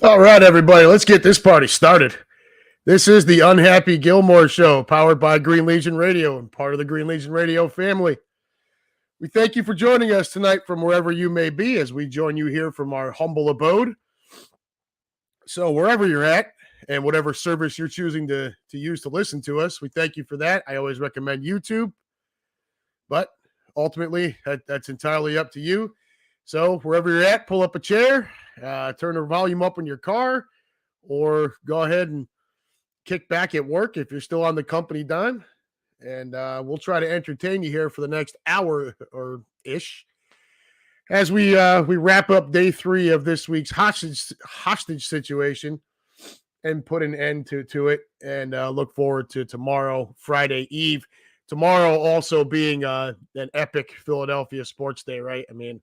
All right, everybody, let's get this party started. This is the Unhappy Gilmore Show, powered by Green Legion Radio and part of the Green Legion Radio family. We thank you for joining us tonight from wherever you may be as we join you here from our humble abode. So wherever you're at and whatever service you're choosing to use to listen to us, we thank you for that. I always recommend YouTube, but ultimately that's entirely up to you. So wherever you're at, pull up a chair, turn the volume up in your car, or go ahead and kick back at work if you're still on the company dime. And we'll try to entertain you here for the next hour or ish as we wrap up day 3 of this week's hostage situation and put an end to it, and look forward to tomorrow, Friday Eve. Tomorrow also being an epic Philadelphia sports day, right? I mean,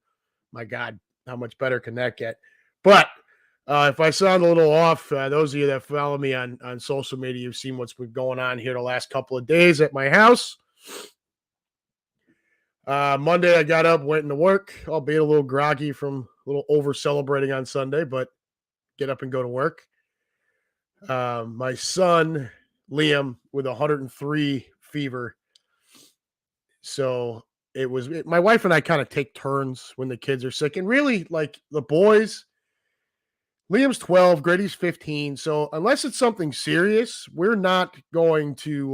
my God, how much better can that get? But if I sound a little off, those of you that follow me on social media, you've seen what's been going on here the last couple of days at my house. Monday, I got up, went into work, albeit a little groggy from a little over-celebrating on Sunday, but get up and go to work. My son, Liam, with 103 fever. So my wife and I kind of take turns when the kids are sick. And really, like the boys, Liam's 12, Grady's 15. So unless it's something serious, we're not going to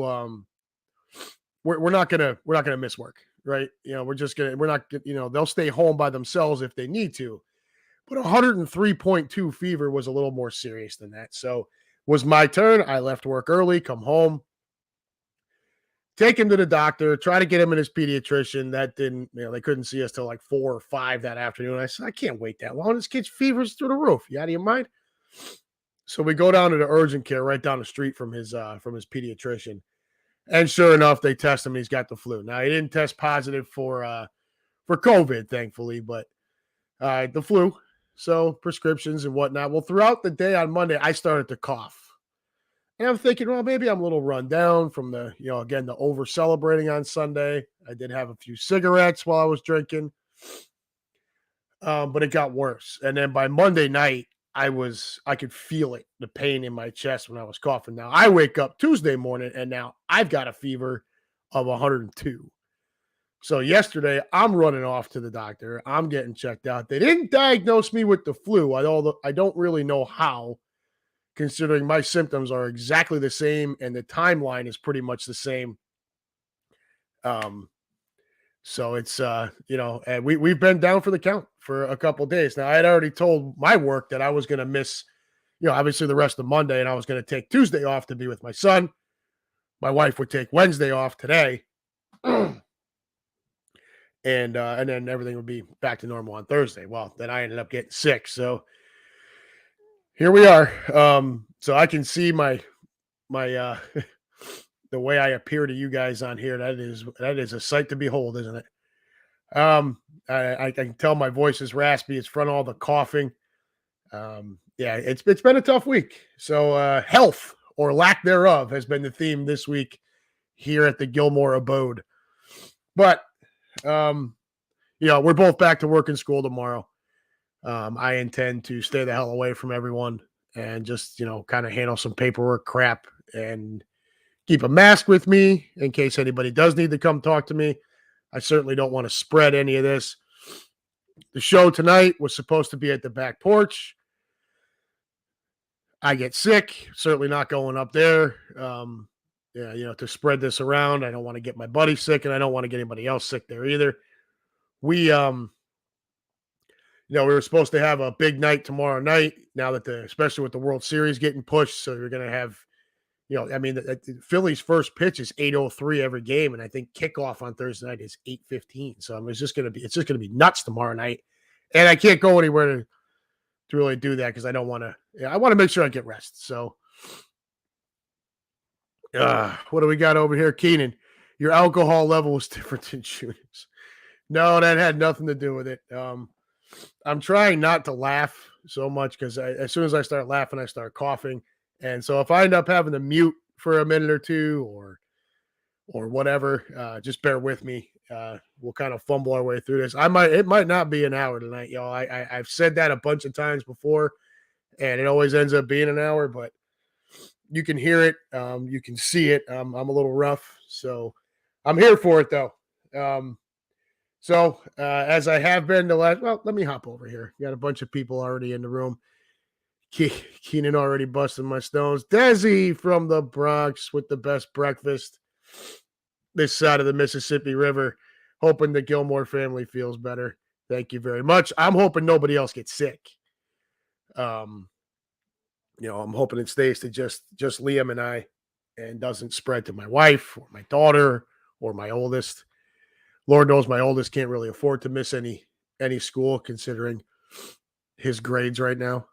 we're not gonna miss work, right? They'll stay home by themselves if they need to. But 103.2 fever was a little more serious than that. So was my turn. I left work early, come home, take him to the doctor, try to get him in his pediatrician. That didn't, they couldn't see us till like 4 or 5 that afternoon. I said, I can't wait that long. This kid's fever's through the roof. You out of your mind? So we go down to the urgent care right down the street from his pediatrician. And sure enough, they test him. He's got the flu. Now, he didn't test positive for COVID, thankfully, but the flu. So prescriptions and whatnot. Well, throughout the day on Monday, I started to cough. And I'm thinking, well, maybe I'm a little run down from the over celebrating on Sunday. I did have a few cigarettes while I was drinking, but it got worse. And then by Monday night, I could feel it, the pain in my chest when I was coughing. Now I wake up Tuesday morning and now I've got a fever of 102. So yesterday I'm running off to the doctor. I'm getting checked out. They didn't diagnose me with the flu. I don't really know how, considering my symptoms are exactly the same and the timeline is pretty much the same. So it's, and we've been down for the count for a couple of days. Now, I had already told my work that I was going to miss, obviously the rest of Monday, and I was going to take Tuesday off to be with my son. My wife would take Wednesday off today. And then everything would be back to normal on Thursday. Well, then I ended up getting sick. So here we are. So I can see my the way I appear to you guys on here. That is a sight to behold, isn't it? I can tell my voice is raspy. It's from all the coughing. It's been a tough week. So health or lack thereof has been the theme this week here at the Gilmore abode. But we're both back to work and school tomorrow. I intend to stay the hell away from everyone and just, kind of handle some paperwork crap and keep a mask with me in case anybody does need to come talk to me. I certainly don't want to spread any of this. The show tonight was supposed to be at the back porch. I get sick, certainly not going up there. To spread this around. I don't want to get my buddy sick and I don't want to get anybody else sick there either. We were supposed to have a big night tomorrow night. Now that especially with the World Series getting pushed, so you're going to have, the Phillies' first pitch is 8:03 every game, and I think kickoff on Thursday night is 8:15. So it's just going to be nuts tomorrow night, and I can't go anywhere to really do that because I don't want to. I want to make sure I get rest. So, what do we got over here, Keenan? Your alcohol level was different than Junior's. No, that had nothing to do with it. I'm trying not to laugh so much because as soon as I start laughing, I start coughing. And so if I end up having to mute for a minute or two or whatever, just bear with me. We'll kind of fumble our way through this. It might not be an hour tonight, y'all. I've said that a bunch of times before, and it always ends up being an hour, but you can hear it. You can see it. I'm a little rough, so I'm here for it though. As I have been the last, well, let me hop over here. You got a bunch of people already in the room. Keenan already busting my stones. Desi from the Bronx with the best breakfast this side of the Mississippi River. Hoping the Gilmore family feels better. Thank you very much. I'm hoping nobody else gets sick. I'm hoping it stays to just Liam and I and doesn't spread to my wife or my daughter or my oldest. Lord knows my oldest can't really afford to miss any school considering his grades right now.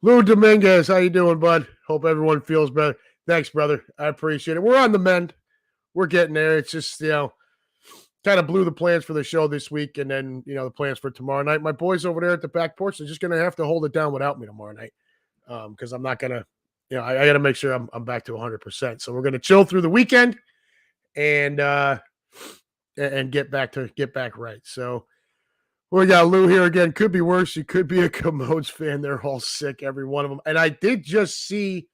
Lou Dominguez, how you doing, bud? Hope everyone feels better. Thanks, brother. I appreciate it. We're on the mend. We're getting there. It's just, kind of blew the plans for the show this week and then, the plans for tomorrow night. My boys over there at the back porch are just going to have to hold it down without me tomorrow night because I'm not going to, I got to make sure I'm back to 100%. So we're going to chill through the weekend and get back right. So we got Lou here again. Could be worse. You could be a Commodes fan. They're all sick, every one of them. And I did just see,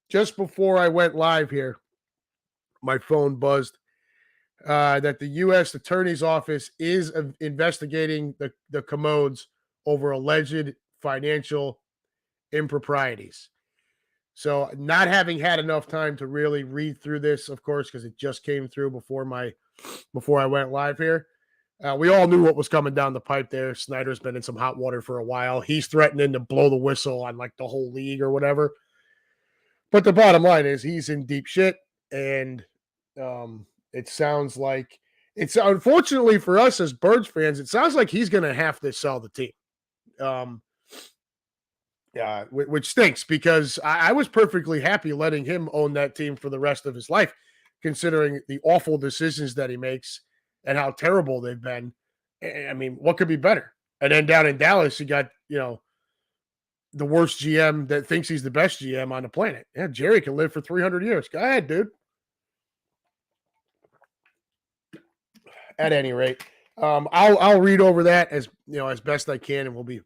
just before I went live here, my phone buzzed that the U.S. Attorney's Office is investigating the Commodes over alleged financial improprieties. So not having had enough time to really read through this, of course, because it just came through before I went live here. We all knew what was coming down the pipe there. Snyder's been in some hot water for a while. He's threatening to blow the whistle on like the whole league or whatever. But the bottom line is he's in deep shit. And it sounds like it's unfortunately for us as Birds fans, it sounds like he's going to have to sell the team. Which stinks because I was perfectly happy letting him own that team for the rest of his life, considering the awful decisions that he makes and how terrible they've been. I mean, what could be better? And then down in Dallas, you got, the worst GM that thinks he's the best GM on the planet. Yeah, Jerry can live for 300 years. Go ahead, dude. At any rate, I'll read over that as best I can, and we'll be a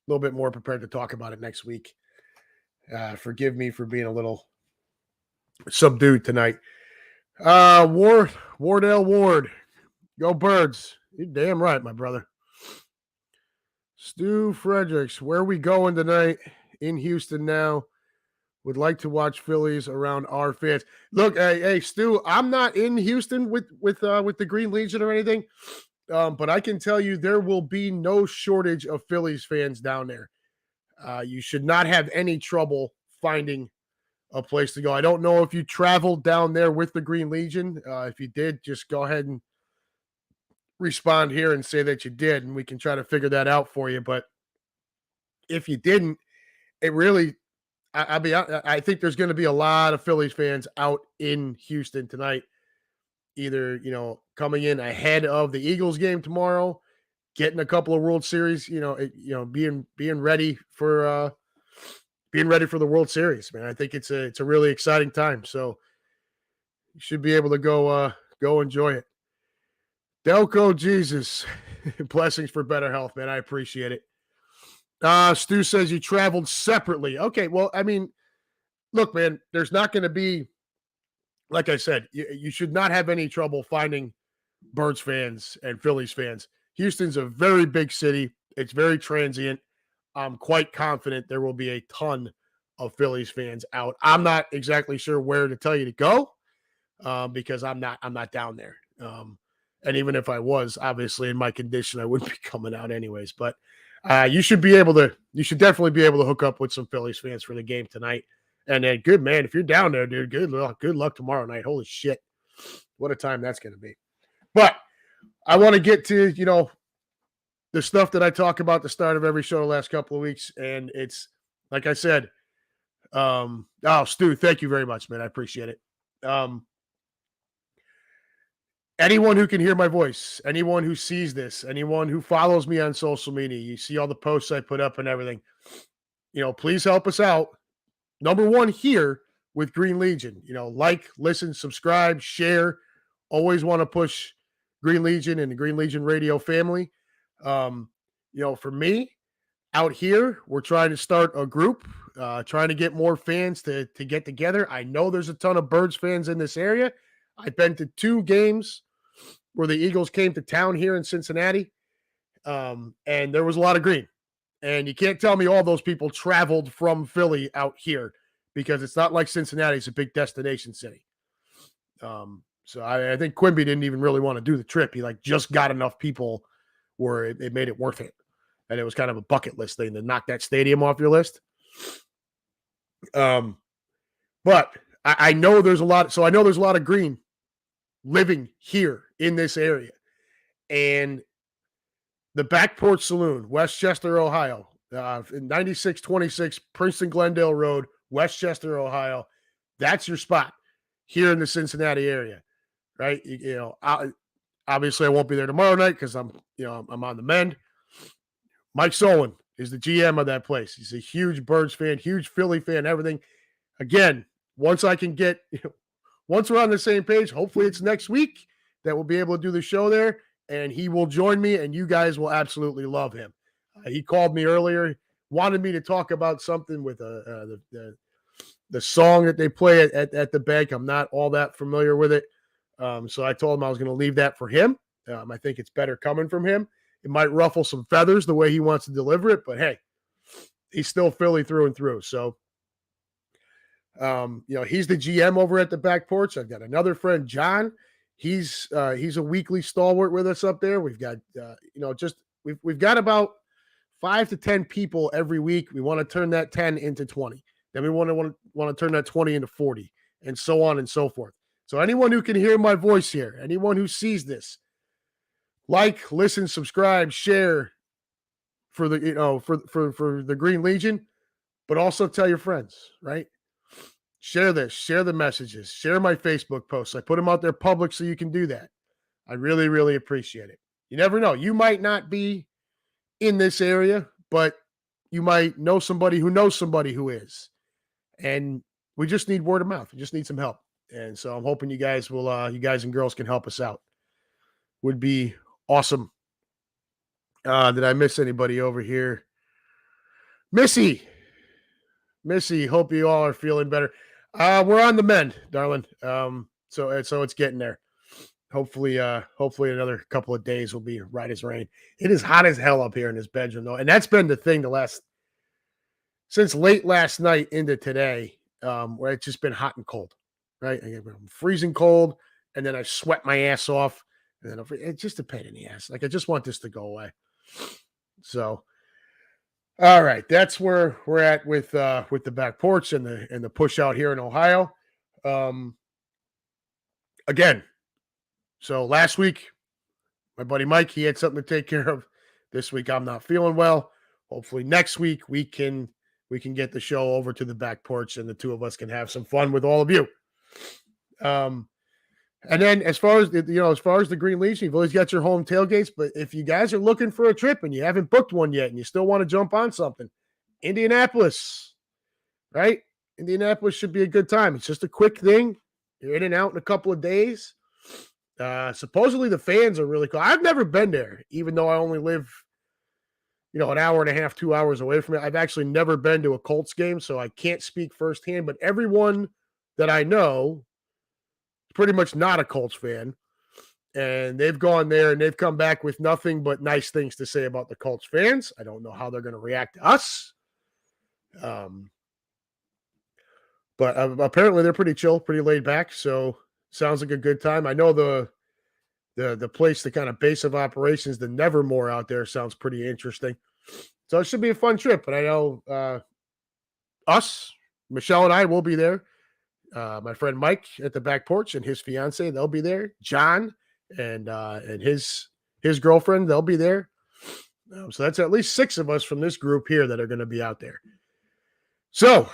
little bit more prepared to talk about it next week. Forgive me for being a little subdued tonight. Wardell Ward, go Birds! You're damn right, my brother. Stu Fredericks, where are we going tonight? In Houston now. Would like to watch Phillies around our fans. Look, hey, Stu, I'm not in Houston with the Green Legion or anything, but I can tell you there will be no shortage of Phillies fans down there. You should not have any trouble finding a place to go. I don't know if you traveled down there with the Green Legion. If you did, just go ahead and respond here and say that you did, and we can try to figure that out for you. But if you didn't, it really, I think there's going to be a lot of Phillies fans out in Houston tonight, either, coming in ahead of the Eagles game tomorrow, getting a couple of World Series, being ready for the World Series, man. I think it's a really exciting time. So you should be able to go enjoy it. Delco Jesus, blessings for better health, man. I appreciate it. Stu says you traveled separately. Okay, well, I mean, look, man, there's not going to be, like I said, you should not have any trouble finding Birds fans and Phillies fans. Houston's a very big city. It's very transient. I'm quite confident there will be a ton of Phillies fans out. I'm not exactly sure where to tell you to go because I'm not down there. And even if I was, obviously in my condition, I wouldn't be coming out anyways. But you should definitely be able to hook up with some Phillies fans for the game tonight. And then, good man, if you're down there, dude, good luck tomorrow night. Holy shit, what a time that's going to be. But I want to get to the stuff that I talk about at the start of every show the last couple of weeks, and it's like I said. Stu, thank you very much, man. I appreciate it. Anyone who can hear my voice, anyone who sees this, anyone who follows me on social media, you see all the posts I put up and everything, please help us out. Number one here with Green Legion, like, listen, subscribe, share. Always want to push Green Legion and the Green Legion radio family. For me, out here, we're trying to start a group, trying to get more fans to get together. I know there's a ton of Birds fans in this area. I've been to 2 games where the Eagles came to town here in Cincinnati, and there was a lot of green. And you can't tell me all those people traveled from Philly out here, because it's not like Cincinnati is a big destination city. So I think Quimby didn't even really want to do the trip. He just got enough people where it made it worth it. And it was kind of a bucket list thing to knock that stadium off your list. But I know there's a lot. So I know there's a lot of green living here in this area. And the Back Porch Saloon, Westchester, Ohio, 9626 Princeton Glendale Road, Westchester, Ohio. That's your spot here in the Cincinnati area, right? Obviously I won't be there tomorrow night because I'm on the mend. Mike Solon is the GM of that place. He's a huge Birds fan, huge Philly fan, everything. Again, once we're on the same page, hopefully it's next week that we'll be able to do the show there, and he will join me, and you guys will absolutely love him. He called me earlier, wanted me to talk about something with the song that they play at the bank. I'm not all that familiar with it. So I told him I was going to leave that for him. I think it's better coming from him. It might ruffle some feathers the way he wants to deliver it, but hey, he's still Philly through and through. So, he's the GM over at the Back Porch. I've got another friend, John. He's a weekly stalwart with us up there. We've got, we've got about 5 to 10 people every week. We want to turn that 10 into 20. Then we want to turn that 20 into 40, and so on and so forth. So anyone who can hear my voice here, anyone who sees this, listen, subscribe, share for the for the Green Legion, but also tell your friends, right? Share this, share the messages, share my Facebook posts. I put them out there public so you can do that. I really, really appreciate it. You never know. You might not be in this area, but you might know somebody who knows somebody who is. And we just need word of mouth. We just need some help. And so I'm hoping you guys and girls can help us out. Would be awesome. Did I miss anybody over here? Missy, hope you all are feeling better. We're on the mend, darling. So it's getting there. Hopefully another couple of days will be right as rain. It is hot as hell up here in this bedroom, though. And that's been the thing since late last night into today, where it's just been hot and cold, right? I'm freezing cold, and then I sweat my ass off, and then it's just a pain in the ass. I just want this to go away. So, all right, that's where we're at with the Back Porch and the push out here in Ohio. Again, so last week, my buddy Mike, he had something to take care of. This week, I'm not feeling well. Hopefully next week we can get the show over to the Back Porch, and the two of us can have some fun with all of you. And then as far as the Green Legion, you've always got your home tailgates. But if you guys are looking for a trip and you haven't booked one yet, and you still want to jump on something, Indianapolis, right? Indianapolis should be a good time. It's just a quick thing. You're in and out in a couple of days. Supposedly the fans are really cool. I've never been there, even though I only live, an hour and a half, 2 hours away from it. I've actually never been to a Colts game, so I can't speak firsthand. But everyone that I know is pretty much not a Colts fan, and they've gone there and they've come back with nothing but nice things to say about the Colts fans. I don't know how they're going to react to us. But apparently they're pretty chill, pretty laid back. So sounds like a good time. I know the place, the kind of base of operations, the Nevermore out there sounds pretty interesting. So it should be a fun trip. But I know Michelle and I will be there. My friend Mike at the Back Porch and his fiance, they'll be there. John and his girlfriend, they'll be there. So that's at least 6 of us from this group here that are going to be out there. So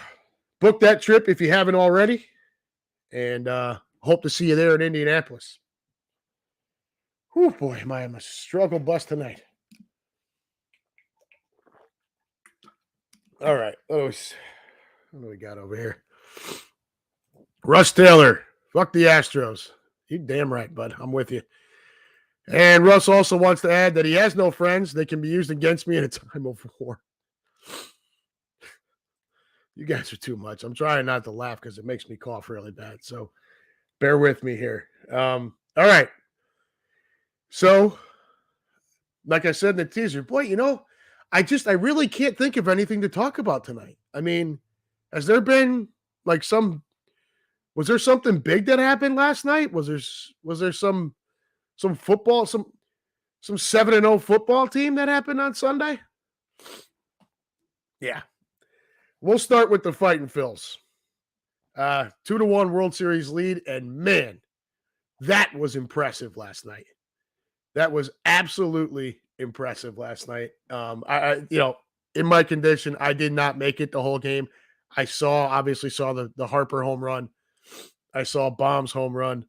book that trip if you haven't already, and hope to see you there in Indianapolis. Oh boy, am I on a struggle bus tonight. All right, what do we got over here? Russ Taylor, fuck the Astros. You damn right, bud. I'm with you. And Russ also wants to add that he has no friends that can be used against me in a time of war. You guys are too much. I'm trying not to laugh because it makes me cough really bad. So bear with me here. All right. So, like I said in the teaser, boy, I really can't think of anything to talk about tonight. I mean, has there been like was there something big that happened last night? Was there some football, some 7-0 football team that happened on Sunday? Yeah. We'll start with the Fighting Phils. 2-1 World Series lead, and man, that was impressive last night. That was absolutely impressive last night. In my condition, I did not make it the whole game. Obviously saw the Harper home run. I saw Bomb's home run,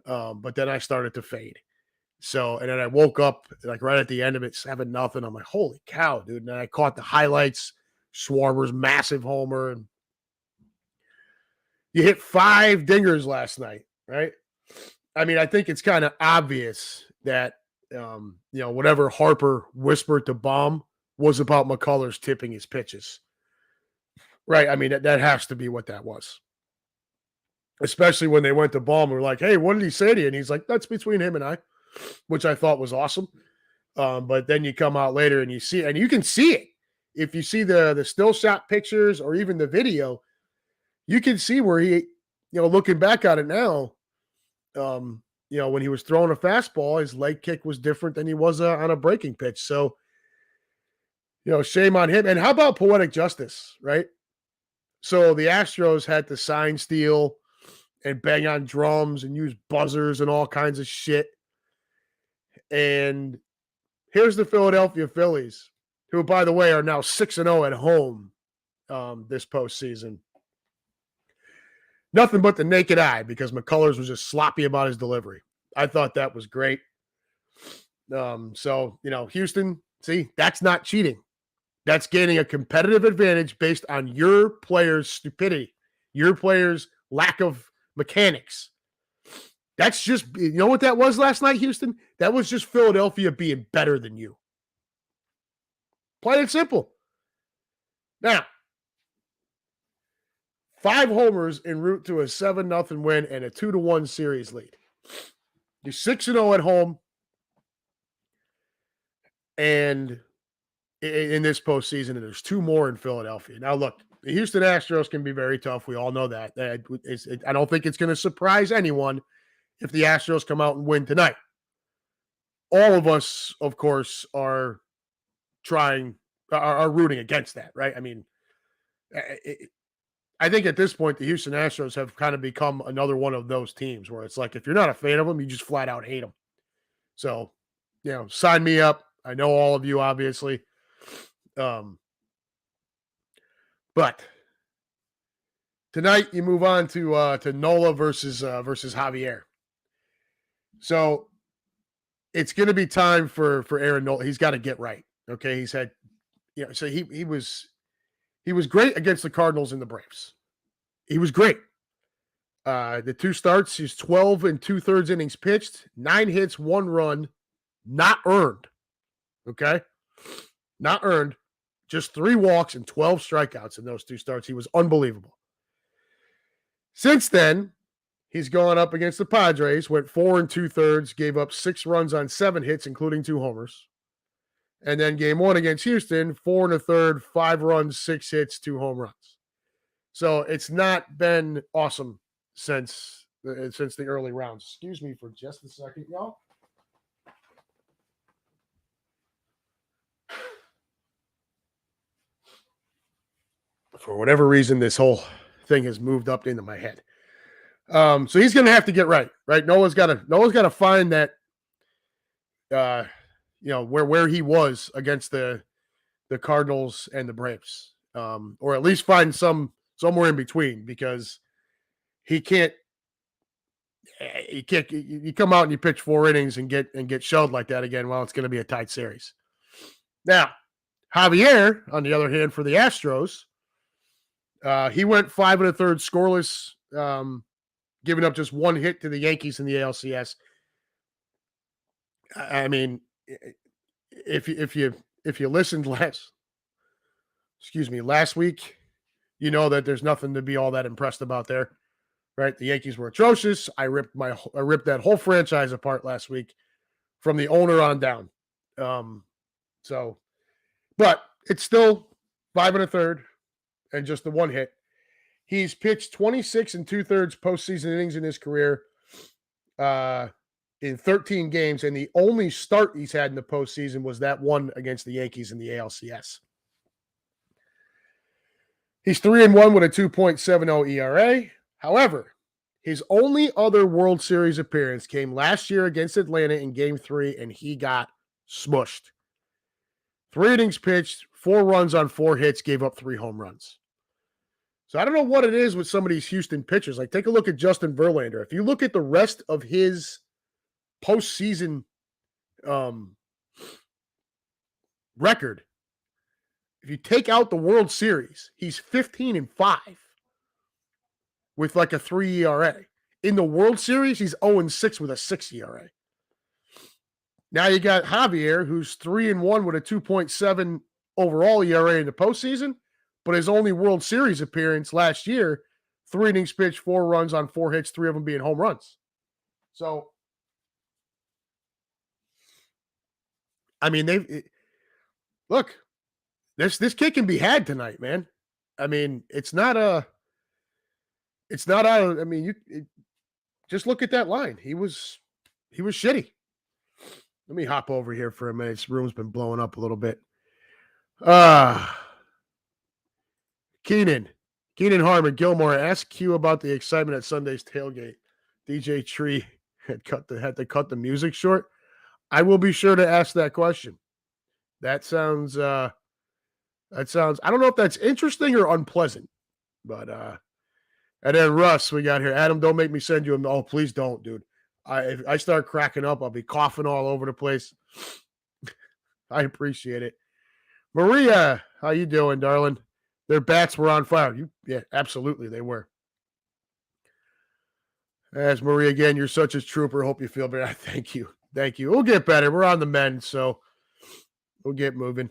but then I started to fade. So, and then I woke up like right at the end of it, 7-0. I'm like, holy cow, dude. And then I caught the highlights, Schwarber's massive homer. And you hit 5 dingers last night, right? I mean, I think it's kind of obvious that, whatever Harper whispered to Bomb was about McCullers tipping his pitches, right? I mean, that has to be what that was. Especially when they went to Bomb, we were like, hey, what did he say to you? And he's like, that's between him and I, which I thought was awesome. But then you come out later and you see, and you can see it. If you see the still shot pictures or even the video, you can see where he, looking back at it now, when he was throwing a fastball, his leg kick was different than he was on a breaking pitch. So, shame on him. And how about poetic justice, right? So the Astros had to sign steal and bang on drums and use buzzers and all kinds of shit. And here's the Philadelphia Phillies, who, by the way, are now 6-0 at home this postseason. Nothing but the naked eye because McCullers was just sloppy about his delivery. I thought that was great. Houston, see, that's not cheating. That's gaining a competitive advantage based on your players' stupidity, your players' lack of mechanics. That's just, you know what that was last night, Houston? That was just Philadelphia being better than you. Plain and simple. Now, 5 homers en route to a 7-0 win and a 2-1 series lead. You're 6-0 at home. And in this postseason, and there's 2 more in Philadelphia. Now, look, the Houston Astros can be very tough. We all know that. I don't think it's going to surprise anyone if the Astros come out and win tonight. All of us, of course, are rooting against that, right? I mean, I think at this point, the Houston Astros have kind of become another one of those teams where it's like, if you're not a fan of them, you just flat out hate them. So, sign me up. I know all of you, obviously. But tonight you move on to Nola versus Javier. So it's going to be time for Aaron Nola. He's got to get right. Okay, he's had, so he was great against the Cardinals and the Braves. He was great. The 2 starts, he's 12 2/3 innings pitched, 9 hits, 1 run, not earned. Okay, not earned. Just 3 walks and 12 strikeouts in those 2 starts. He was unbelievable. Since then, he's gone up against the Padres, went 4 2/3, gave up 6 runs on 7 hits, including 2 homers. And then game 1 against Houston, 4 1/3, 5 runs, 6 hits, 2 home runs. So it's not been awesome since the early rounds. Excuse me for just a second, y'all. For whatever reason, this whole thing has moved up into my head. So he's going to have to get right. Noah's got to find that, where he was against the Cardinals and the Braves, or at least find somewhere in between, because you come out and you pitch 4 innings and get shelled like that again. Well, it's going to be a tight series. Now, Javier, on the other hand, for the Astros, he went 5 1/3 scoreless, giving up just 1 hit to the Yankees in the ALCS. I mean, if you listened last, last week, you know that there's nothing to be all that impressed about there, right? The Yankees were atrocious. I ripped that whole franchise apart last week from the owner on down. So, but it's still 5 1/3 and just the one hit. He's pitched 26 2/3 postseason innings in his career in 13 games, and the only start he's had in the postseason was that one against the Yankees in the ALCS. He's 3-1 with a 2.70 ERA. However, his only other World Series appearance came last year against Atlanta in Game 3, and he got smushed. 3 innings pitched, 4 runs on 4 hits, gave up 3 home runs. So I don't know what it is with some of these Houston pitchers. Like, take a look at Justin Verlander. If you look at the rest of his postseason record, if you take out the World Series, he's 15-5 with like a 3 ERA. In the World Series, he's 0-6 with a 6 ERA. Now you got Javier, who's 3-1 with a 2.7 overall ERA in the postseason, but his only World Series appearance last year, 3 innings pitched, 4 runs on 4 hits, 3 of them being home runs. So, I mean, look, this kid can be had tonight, man. I mean, it's not I mean, just look at that line. He was shitty. Let me hop over here for a minute. This room's been blowing up a little bit. Keenan Harmon, Gilmore, ask Q about the excitement at Sunday's tailgate. DJ Tree had to cut the music short. I will be sure to ask that question. That sounds I don't know if that's interesting or unpleasant, but and then Russ, we got here. Adam, don't make me send you a. Oh, please don't, dude. If I start cracking up, I'll be coughing all over the place. I appreciate it. Maria, how you doing, darling? Their bats were on fire. Yeah, absolutely, they were. As Maria, again, you're such a trooper. Hope you feel better. Thank you. We'll get better. We're on the mend, so we'll get moving.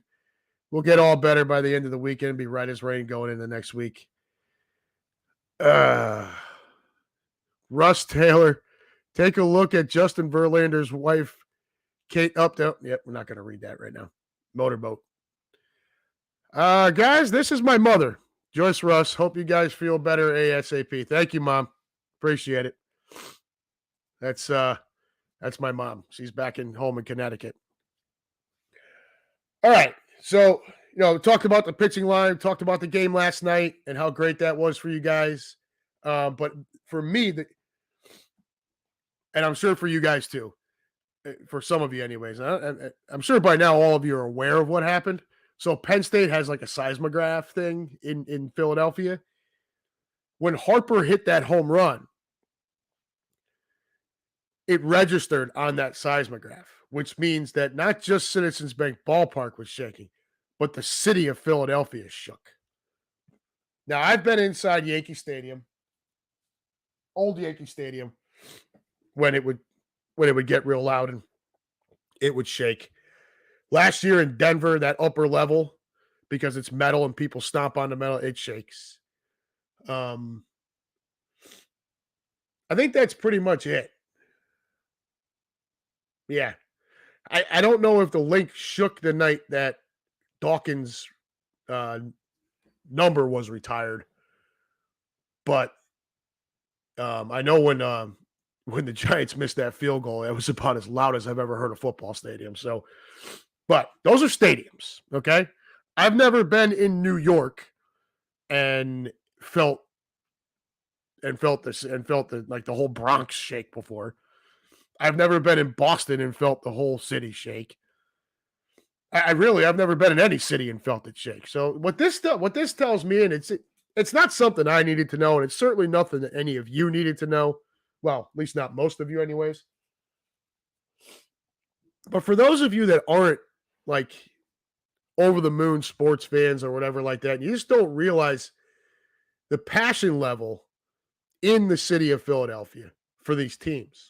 We'll get all better by the end of the weekend and be right as rain going into next week. Russ Taylor, take a look at Justin Verlander's wife, Kate Upton. Yep, we're not going to read that right now. Motorboat. Guys, this is my mother, Joyce Russ. Hope you guys feel better ASAP. Thank you, Mom. Appreciate it. That's my mom. She's back home in Connecticut. All right. So, talked about the pitching line, talked about the game last night and how great that was for you guys. But for me, and I'm sure for you guys too, for some of you anyways, I'm sure by now all of you are aware of what happened. So Penn State has like a seismograph thing in Philadelphia. When Harper hit that home run, it registered on that seismograph, which means that not just Citizens Bank Ballpark was shaking, but the city of Philadelphia shook. Now, I've been inside Yankee Stadium, old Yankee Stadium, when it would get real loud and it would shake. Last year in Denver, that upper level, because it's metal and people stomp on the metal, it shakes. I think that's pretty much it. Yeah. I don't know if the link shook the night that Dawkins' number was retired, but I know when the Giants missed that field goal, it was about as loud as I've ever heard a football stadium. So, but those are stadiums, okay? I've never been in New York and felt the whole Bronx shake before. I've never been in Boston and felt the whole city shake. I've never been in any city and felt it shake. So what this tells me, and it's not something I needed to know, and it's certainly nothing that any of you needed to know. Well, at least not most of you anyways. But for those of you that aren't like over the moon sports fans or whatever like that, you just don't realize the passion level in the city of Philadelphia for these teams.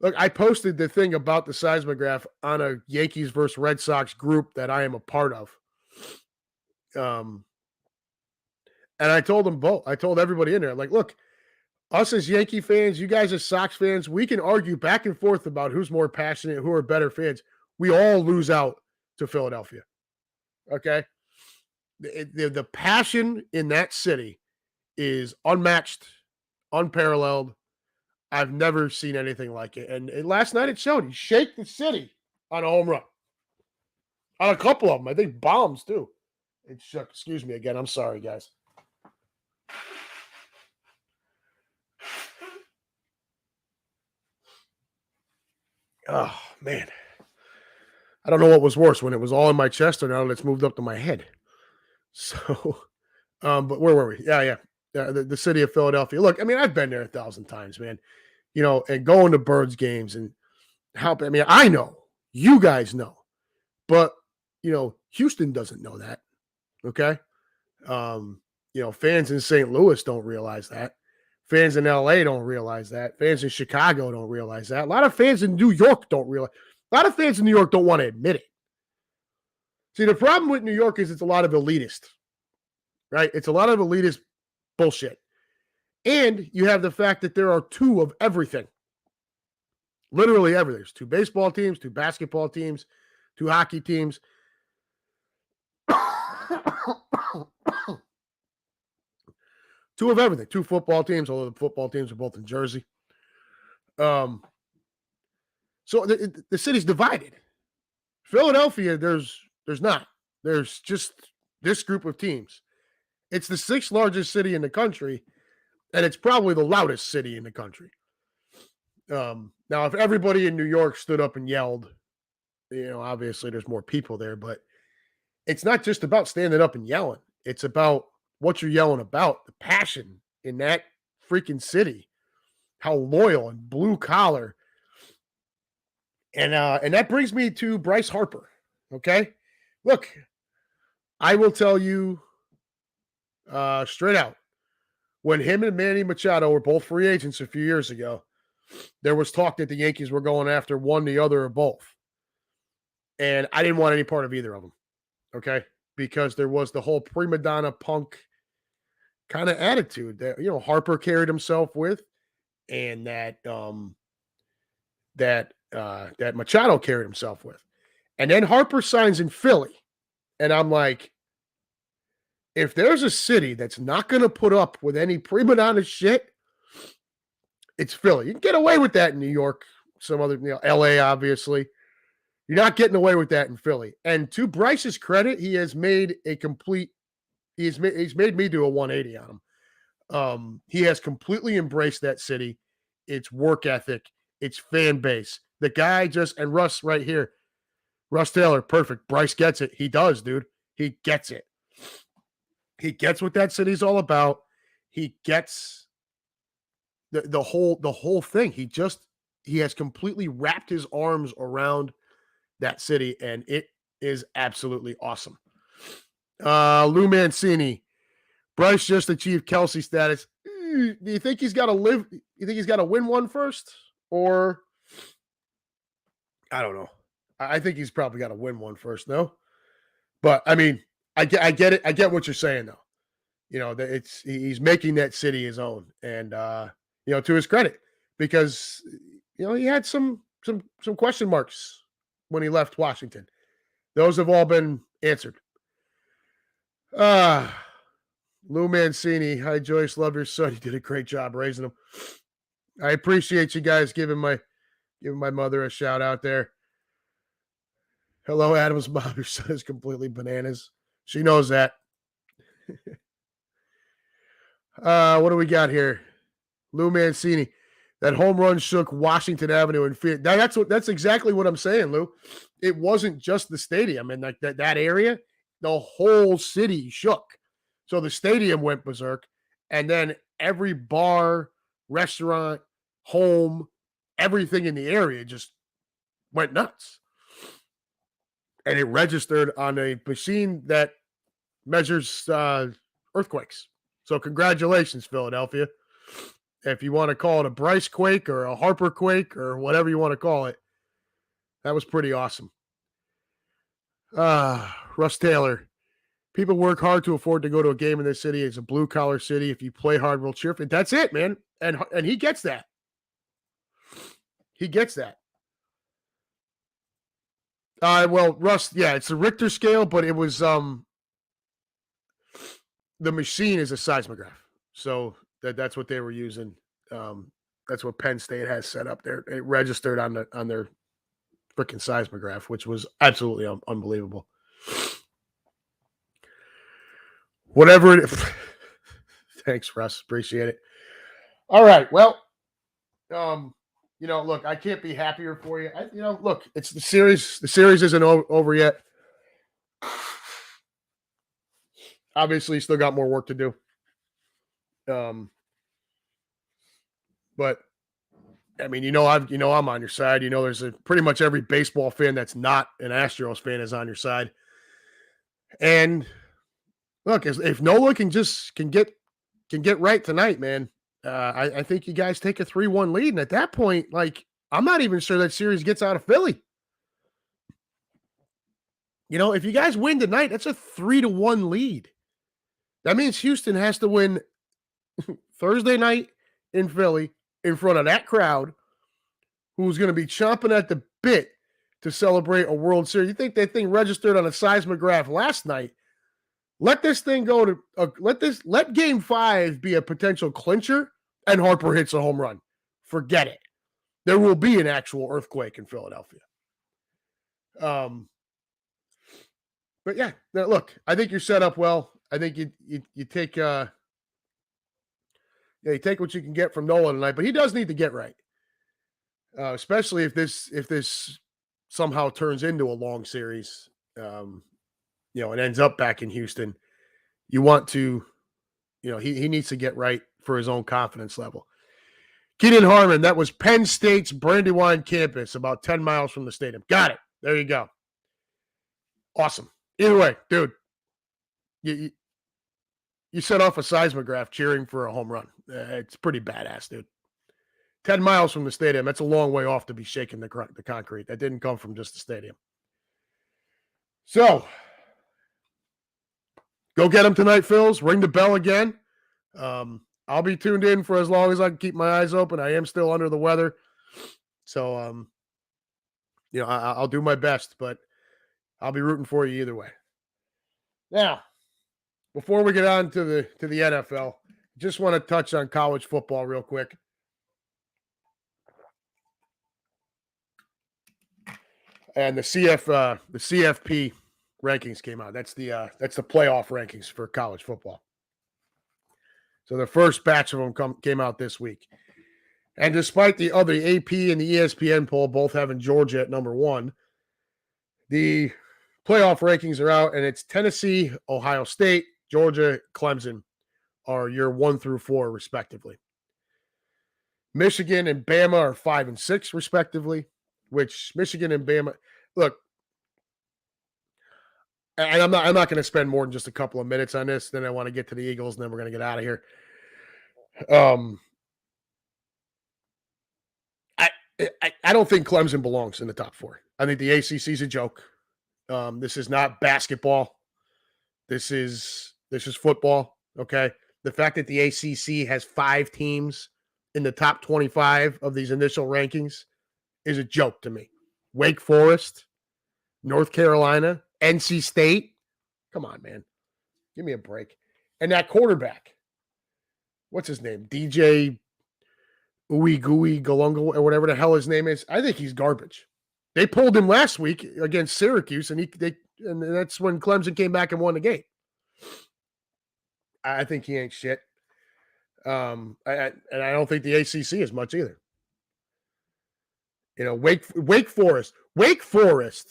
Look, I posted the thing about the seismograph on a Yankees versus Red Sox group that I am a part of. Um, and I told them both. I told everybody in there, like, look, us as Yankee fans, you guys as Sox fans, we can argue back and forth about who's more passionate, who are better fans. We all lose out to Philadelphia. Okay. The passion in that city is unmatched, unparalleled. I've never seen anything like it. And last night it showed. He shaked the city on a home run. On a couple of them. I think bombs too. It shook. Excuse me again. I'm sorry, guys. Oh, man. I don't know what was worse, when it was all in my chest or now that it's moved up to my head. So, but where were we? Yeah. The city of Philadelphia. Look, I mean, I've been there 1,000 times, man. And going to Birds games and I mean, I know, you guys know, but Houston doesn't know that. Okay. Fans in St. Louis don't realize that. Fans in LA don't realize that. Fans in Chicago don't realize that. A lot of fans in New York don't realize. A lot of fans in New York don't want to admit it. See, the problem with New York is it's a lot of elitist, right? It's a lot of elitist bullshit. And you have the fact that there are two of everything. Literally everything. There's 2 baseball teams, 2 basketball teams, 2 hockey teams. Two of everything. 2 football teams, although the football teams are both in Jersey. So the city's divided. Philadelphia, there's not. There's just this group of teams. It's the 6th largest city in the country, and it's probably the loudest city in the country. Now, if everybody in New York stood up and yelled, obviously there's more people there, but it's not just about standing up and yelling. It's about what you're yelling about, the passion in that freaking city, how loyal and blue collar. And that brings me to Bryce Harper. Okay. Look, I will tell you straight out, when him and Manny Machado were both free agents a few years ago, there was talk that the Yankees were going after one, the other, or both. And I didn't want any part of either of them. Okay. Because there was the whole prima donna punk kind of attitude that, Harper carried himself with, and that Machado carried himself with. And then Harper signs in Philly. And I'm like, if there's a city that's not going to put up with any prima donna shit, it's Philly. You can get away with that in New York, some other, LA, obviously. You're not getting away with that in Philly. And to Bryce's credit, he has made he's made me do a 180 on him. He has completely embraced that city, its work ethic, its fan base. The guy and Russ right here, Russ Taylor, perfect. Bryce gets it. He does, dude. He gets it. He gets what that city's all about. He gets the whole thing. He has completely wrapped his arms around that city, and it is absolutely awesome. Lou Mancini, Bryce just achieved Kelsey status. Do you think he's got to live? You think he's got to win one first, or I don't know. I think he's probably got to win one first, no? But I mean, I get it. I get what you're saying, though. That he's making that city his own, and to his credit, because he had some question marks when he left Washington. Those have all been answered. Lou Mancini, hi Joyce, love your son. You did a great job raising him. I appreciate you guys giving my mother a shout out there. Hello, Adam's mom. Your son is completely bananas. She knows that. What do we got here? Lou Mancini. That home run shook Washington Avenue in fear. That's exactly what I'm saying, Lou. It wasn't just the stadium and like that area. The whole city shook. So the stadium went berserk, and then every bar, restaurant, home, everything in the area just went nuts. And it registered on a machine that measures earthquakes. So congratulations, Philadelphia. If you want to call it a Bryce quake or a Harper quake or whatever you want to call it, that was pretty awesome. Russ Taylor. People work hard to afford to go to a game in this city. It's a blue-collar city. If you play hard, we'll cheer for you. That's it, man. And he gets that. He gets that. Well, Russ, yeah, it's a Richter scale, but it was the machine is a seismograph. So that's what they were using. That's what Penn State has set up there. It registered on their freaking seismograph, which was absolutely unbelievable. Whatever it is. Thanks, Russ. Appreciate it. All right. Well, look, I can't be happier for you. Look, it's the series. The series isn't over yet. Obviously, still got more work to do. But I mean, I'm on your side. There's pretty much every baseball fan that's not an Astros fan is on your side. And look, if Nola can get right tonight, man, I think you guys take a 3-1 lead. And at that point, like, I'm not even sure that series gets out of Philly. If you guys win tonight, that's a 3-1 lead. That means Houston has to win Thursday night in Philly in front of that crowd who's going to be chomping at the bit to celebrate a World Series. You think that thing registered on a seismograph last night? Let this thing go to let Game 5 be a potential clincher, and Harper hits a home run. Forget it. There will be an actual earthquake in Philadelphia. But yeah, look, I think you're set up well. I think you take you take what you can get from Nolan tonight, but he does need to get right, especially if this somehow turns into a long series. It ends up back in Houston. You want to, he needs to get right for his own confidence level. Keenan Harmon, that was Penn State's Brandywine campus, about 10 miles from the stadium. Got it. There you go. Awesome. Either way, dude, you set off a seismograph cheering for a home run. It's pretty badass, dude. 10 miles from the stadium. That's a long way off to be shaking the concrete. That didn't come from just the stadium. So, go get them tonight, Phils. Ring the bell again. I'll be tuned in for as long as I can keep my eyes open. I am still under the weather. So, I'll do my best, but I'll be rooting for you either way. Now, before we get on to the NFL, just want to touch on college football real quick. And the CFP rankings came out. That's the playoff rankings for college football. So the first batch of them came out this week. And despite the other AP and the ESPN poll both having Georgia at number 1, the playoff rankings are out, and it's Tennessee, Ohio State, Georgia, Clemson are your 1 through 4 respectively. Michigan and Bama are 5 and 6 respectively, which Michigan and Bama, look, and I'm not going to spend more than just a couple of minutes on this. Then I want to get to the Eagles, and then we're going to get out of here. I don't think Clemson belongs in the top 4. I think the ACC is a joke. This is not basketball. This is football. Okay. The fact that the ACC has 5 teams in the top 25 of these initial rankings is a joke to me. Wake Forest, North Carolina, NC State. Come on, man. Give me a break. And that quarterback, what's his name? DJ Uigui Galunga, or whatever the hell his name is. I think he's garbage. They pulled him last week against Syracuse, and that's when Clemson came back and won the game. I think he ain't shit. And I don't think the ACC is much either. Wake Forest. Wake Forest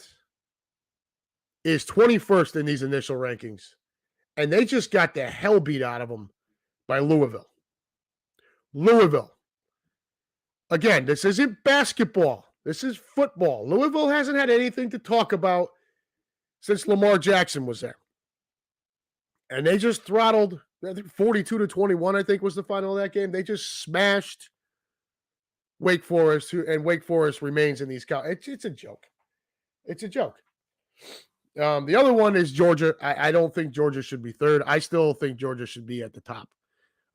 is 21st in these initial rankings, and they just got the hell beat out of them by Louisville. Again, this isn't basketball. This is football. Louisville hasn't had anything to talk about since Lamar Jackson was there. And they just throttled I think 42-21, I think was the final of that game. They just smashed Wake Forest, and Wake Forest remains in these. It's a joke. It's a joke. The other one is Georgia. I don't think Georgia should be third. I still think Georgia should be at the top.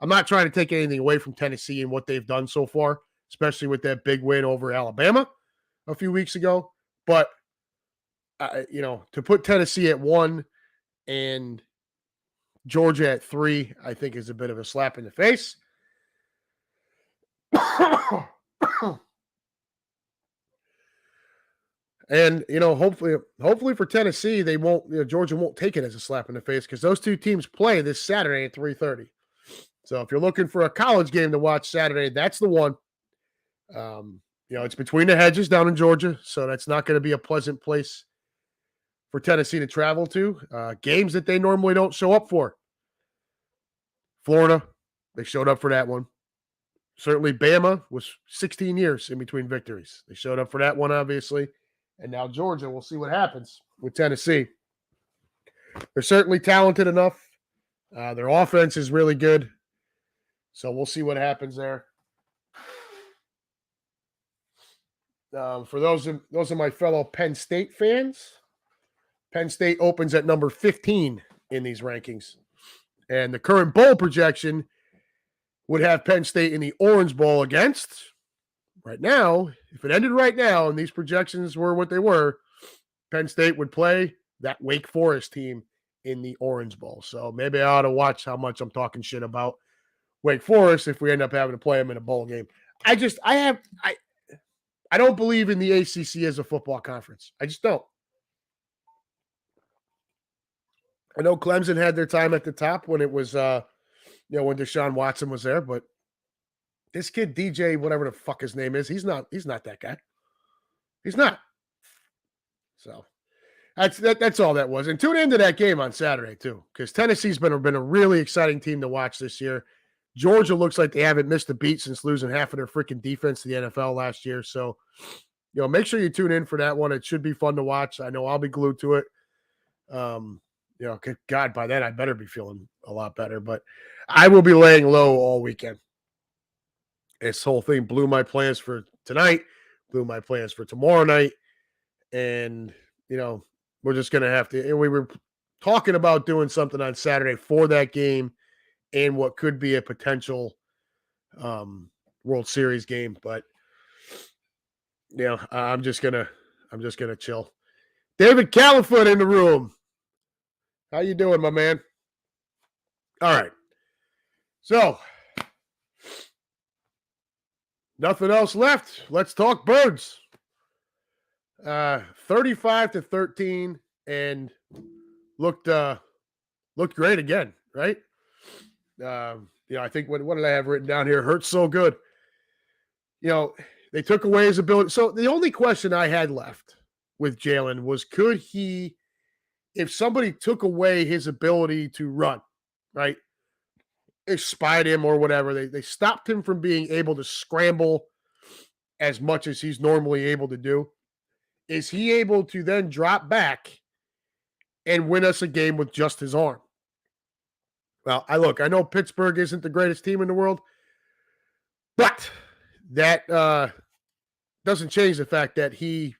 I'm not trying to take anything away from Tennessee and what they've done so far, especially with that big win over Alabama a few weeks ago. But, to put Tennessee at 1 and Georgia at 3, I think is a bit of a slap in the face. And, hopefully for Tennessee, they won't, Georgia won't take it as a slap in the face because those two teams play this Saturday at 3:30. So if you're looking for a college game to watch Saturday, that's the one. It's between the hedges down in Georgia, so that's not going to be a pleasant place for Tennessee to travel to. Games that they normally don't show up for. Florida, they showed up for that one. Certainly Bama was 16 years in between victories. They showed up for that one, obviously. And now Georgia, we'll see what happens with Tennessee. They're certainly talented enough. Their offense is really good. So we'll see what happens there. For those of my fellow Penn State fans, Penn State opens at number 15 in these rankings. And the current bowl projection would have Penn State in the Orange Bowl against, right now, if it ended right now and these projections were what they were, Penn State would play that Wake Forest team in the Orange Bowl. So maybe I ought to watch how much I'm talking shit about Wake Forest if we end up having to play them in a bowl game. I don't believe in the ACC as a football conference. I just don't. I know Clemson had their time at the top when it was, when Deshaun Watson was there, but this kid, DJ, whatever the fuck his name is, he's not that guy. He's not. So that's all that was. And tune into that game on Saturday too, because Tennessee's been a really exciting team to watch this year. Georgia looks like they haven't missed a beat since losing half of their freaking defense to the NFL last year. So, make sure you tune in for that one. It should be fun to watch. I know I'll be glued to it. God, by then I better be feeling a lot better, but I will be laying low all weekend. This whole thing blew my plans for tonight, blew my plans for tomorrow night. And, we're just going to have to, and we were talking about doing something on Saturday for that game and what could be a potential World Series game. But, I'm just going to chill. David Califoot in the room. How you doing, my man? All right. So, nothing else left. Let's talk Birds. 35-13 and looked great again, right? I think what did I have written down here? Hurts so good. They took away his ability. So the only question I had left with Jalen was, could he, if somebody took away his ability to run, right? They spied him or whatever. They stopped him from being able to scramble as much as he's normally able to do. Is he able to then drop back and win us a game with just his arm? Well, I know Pittsburgh isn't the greatest team in the world, but that doesn't change the fact that he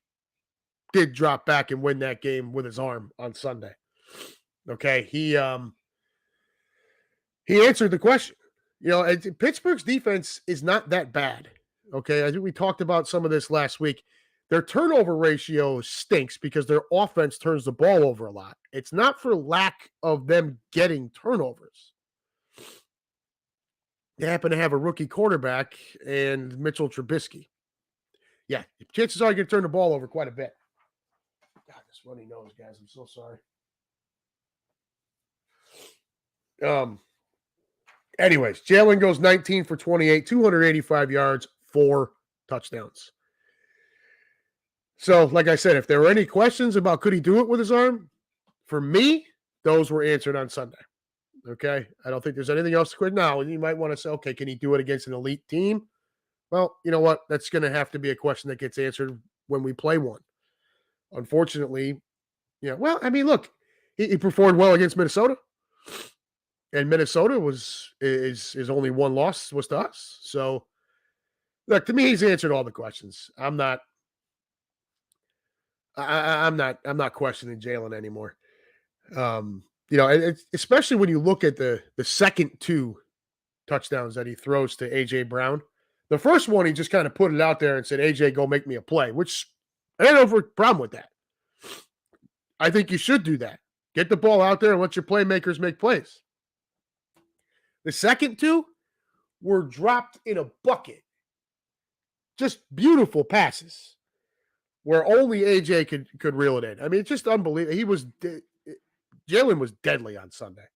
did drop back and win that game with his arm on Sunday. Okay, he answered the question. Pittsburgh's defense is not that bad. Okay, I think we talked about some of this last week. Their turnover ratio stinks because their offense turns the ball over a lot. It's not for lack of them getting turnovers. They happen to have a rookie quarterback and Mitchell Trubisky. Yeah, chances are you're going to turn the ball over quite a bit. God, this runny nose, guys. I'm so sorry. Anyways, Jalen goes 19 for 28, 285 yards, 4 touchdowns. So, like I said, if there were any questions about could he do it with his arm, for me, those were answered on Sunday. Okay? I don't think there's anything else to quit now. And you might want to say, okay, can he do it against an elite team? Well, you know what? That's going to have to be a question that gets answered when we play one. Unfortunately, look, he performed well against Minnesota. And Minnesota is only one loss was to us. So look, to me, he's answered all the questions. I'm not I'm not questioning Jalen anymore. It's, especially when you look at the second two touchdowns that he throws to AJ Brown. The first one, he just kind of put it out there and said, AJ, go make me a play, which I don't have a problem with that. I think you should do that. Get the ball out there and let your playmakers make plays. The second two were dropped in a bucket. Just beautiful passes where only AJ could reel it in. I mean, it's just unbelievable. Jalen was deadly on Sunday.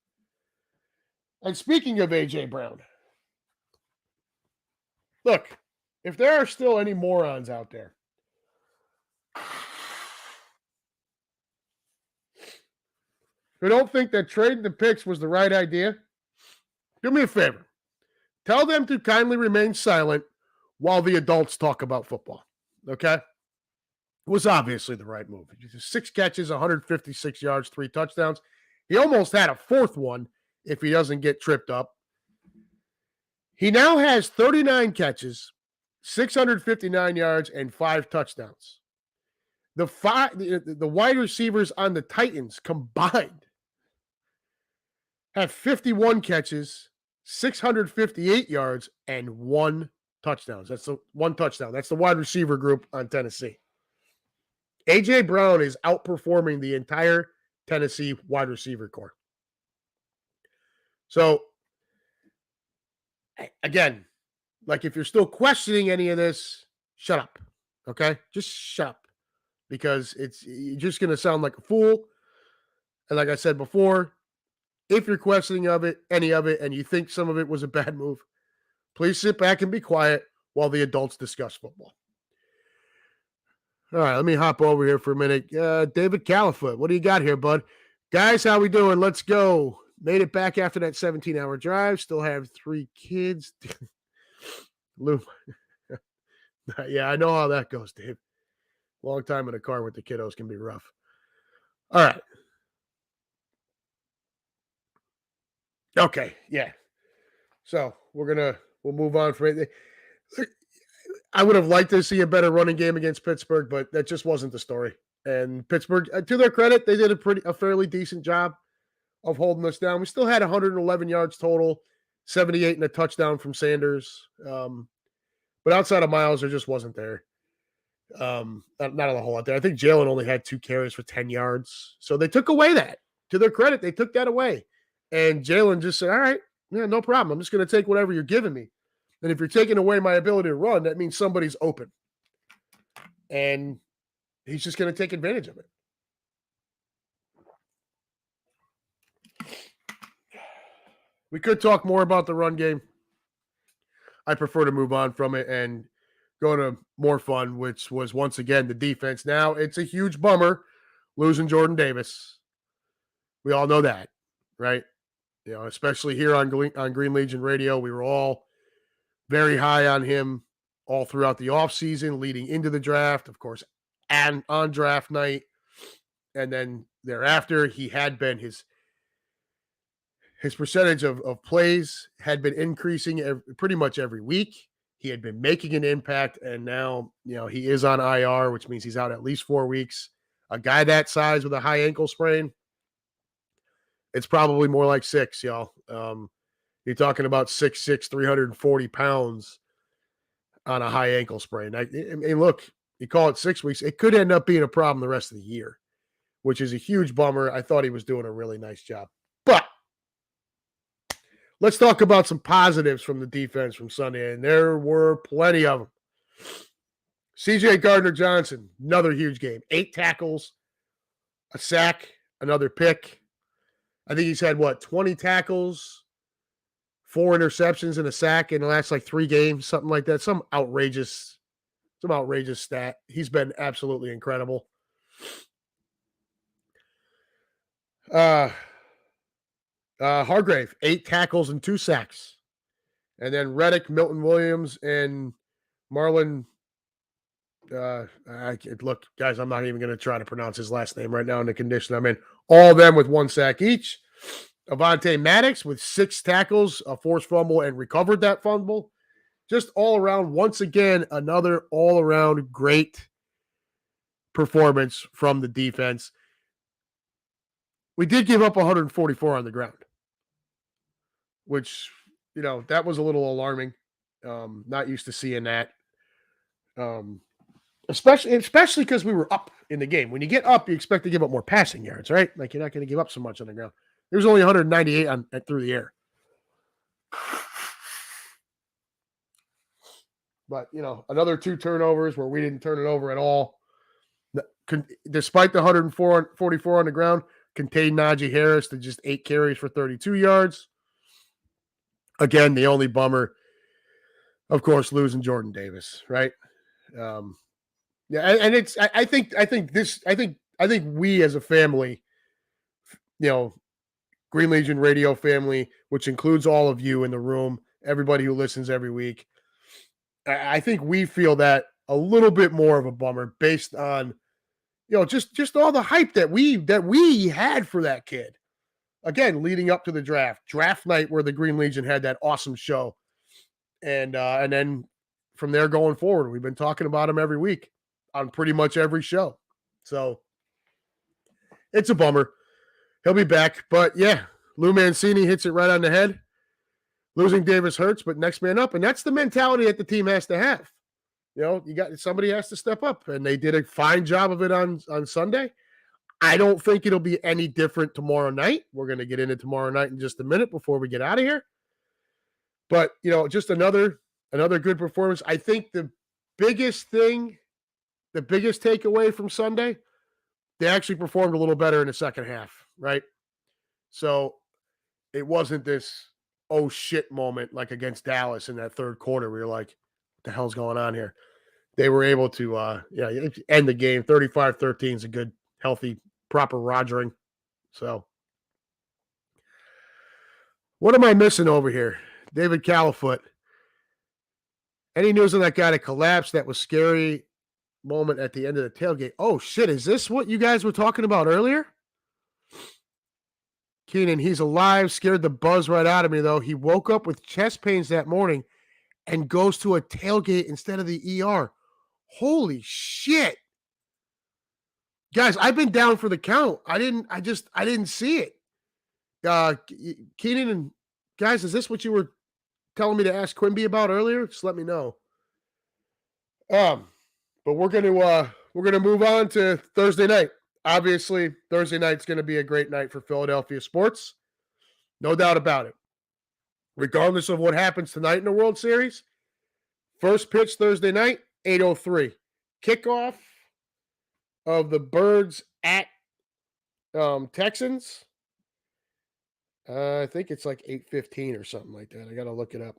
And speaking of AJ Brown, look, if there are still any morons out there who don't think that trading the picks was the right idea, do me a favor. Tell them to kindly remain silent while the adults talk about football. Okay? It was obviously the right move. 6 catches, 156 yards, 3 touchdowns. He almost had a fourth one if he doesn't get tripped up. He now has 39 catches, 659 yards, and 5 touchdowns. The wide receivers on the Titans combined have 51 catches, 658 yards, and 1 touchdown. That's the 1 touchdown. That's the wide receiver group on Tennessee. A.J. Brown is outperforming the entire Tennessee wide receiver corps. So, again, like if you're still questioning any of this, shut up, okay? Just shut up because you're just going to sound like a fool. And like I said before, if you're questioning any of it, and you think some of it was a bad move, please sit back and be quiet while the adults discuss football. All right, let me hop over here for a minute. David Califoot, what do you got here, bud? Guys, how we doing? Let's go. Made it back after that 17-hour drive. Still have 3 kids. Lou. Yeah, I know how that goes, Dave. Long time in a car with the kiddos can be rough. All right. Okay, yeah. So we'll move on from it. I would have liked to see a better running game against Pittsburgh, but that just wasn't the story. And Pittsburgh, to their credit, they did a fairly decent job of holding us down. We still had 111 yards total, 78 and a touchdown from Sanders. But outside of Miles, there just wasn't there. Not a whole lot there. I think Jalen only had 2 carries for 10 yards. So they took away that. To their credit, they took that away. And Jalen just said, all right, yeah, no problem. I'm just going to take whatever you're giving me. And if you're taking away my ability to run, that means somebody's open. And he's just going to take advantage of it. We could talk more about the run game. I prefer to move on from it and go to more fun, which was once again the defense. Now, it's a huge bummer losing Jordan Davis. We all know that, right? You know, especially here on Green Legion Radio, we were all very high on him all throughout the offseason, leading into the draft, of course, and on draft night. And then thereafter, he had been his percentage of plays had been increasing pretty much every week. He had been making an impact, and now, you know, he is on IR, which means he's out at least 4 weeks. A guy that size with a high ankle sprain, it's probably more like 6, y'all. You're talking about 6'6", 340 pounds on a high ankle sprain. I mean, look, you call it 6 weeks. It could end up being a problem the rest of the year, which is a huge bummer. I thought he was doing a really nice job. But let's talk about some positives from the defense from Sunday, and there were plenty of them. C.J. Gardner-Johnson, another huge game. 8 tackles, a sack, another pick. I think he's had, 20 tackles, 4 interceptions, and a sack in the last, 3 games, something like that. Some outrageous stat. He's been absolutely incredible. Hargrave, 8 tackles and 2 sacks. And then Reddick, Milton Williams, and Marlon. Look, guys, I'm not even going to try to pronounce his last name right now in the condition I'm in. All of them with 1 sack each. Avonte Maddox with 6 tackles, a forced fumble, and recovered that fumble. Just all around, once again, another all around great performance from the defense. We did give up 144 on the ground, which, that was a little alarming. Not used to seeing that. Especially because we were up in the game. When you get up, you expect to give up more passing yards, right? Like, you're not going to give up so much on the ground. There was only 198 through the air. But, another 2 turnovers where we didn't turn it over at all. Despite the 144 on the ground, contained Najee Harris to just 8 carries for 32 yards. Again, the only bummer, of course, losing Jordan Davis, right? Yeah, and it's I think we as a family, Green Legion Radio family, which includes all of you in the room, everybody who listens every week, I think we feel that a little bit more of a bummer based on, just all the hype that we had for that kid. Again, leading up to the draft night where the Green Legion had that awesome show. And then from there going forward, we've been talking about him every week on pretty much every show. So it's a bummer. He'll be back. But yeah, Lou Mancini hits it right on the head. Losing Davis hurts, but next man up. And that's the mentality that the team has to have. Somebody has to step up, and they did a fine job of it on Sunday. I don't think it'll be any different tomorrow night. We're going to get into tomorrow night in just a minute before we get out of here. But, just another good performance. I think the biggest takeaway from Sunday, they actually performed a little better in the second half, right? So it wasn't this oh shit moment like against Dallas in that third quarter. We were like, what the hell's going on here? They were able to end the game. 35-13 is a good, healthy, proper rogering. So what am I missing over here? David Califoot. Any news on that guy that collapsed? That was scary moment at the end of the tailgate. Oh shit, is this what you guys were talking about earlier? Keenan, he's alive. Scared the buzz right out of me, though. He woke up with chest pains that morning and goes to a tailgate instead of the ER. Holy shit. Guys, I've been down for the count. I didn't see it. Keenan and guys, is this what you were telling me to ask Quimby about earlier? Just let me know. But we're gonna move on to Thursday night. Obviously, Thursday night's gonna be a great night for Philadelphia sports. No doubt about it. Regardless of what happens tonight in the World Series, first pitch Thursday night, 8:03. Kickoff of the Birds at Texans. I think it's like 8:15 or something like that. I got to look it up.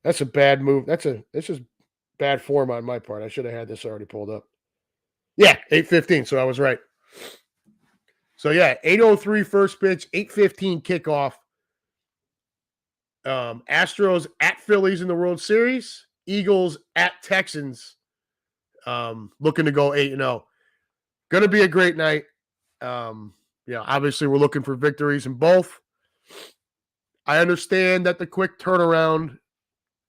That's a bad move. This is bad form on my part. I should have had this already pulled up. Yeah, 8:15. So I was right. So yeah, 8:03 first pitch, 8:15 kickoff. Astros at Phillies in the World Series. Eagles at Texans. Looking to go 8-0. Going to be a great night. Obviously we're looking for victories in both. I understand that the quick turnaround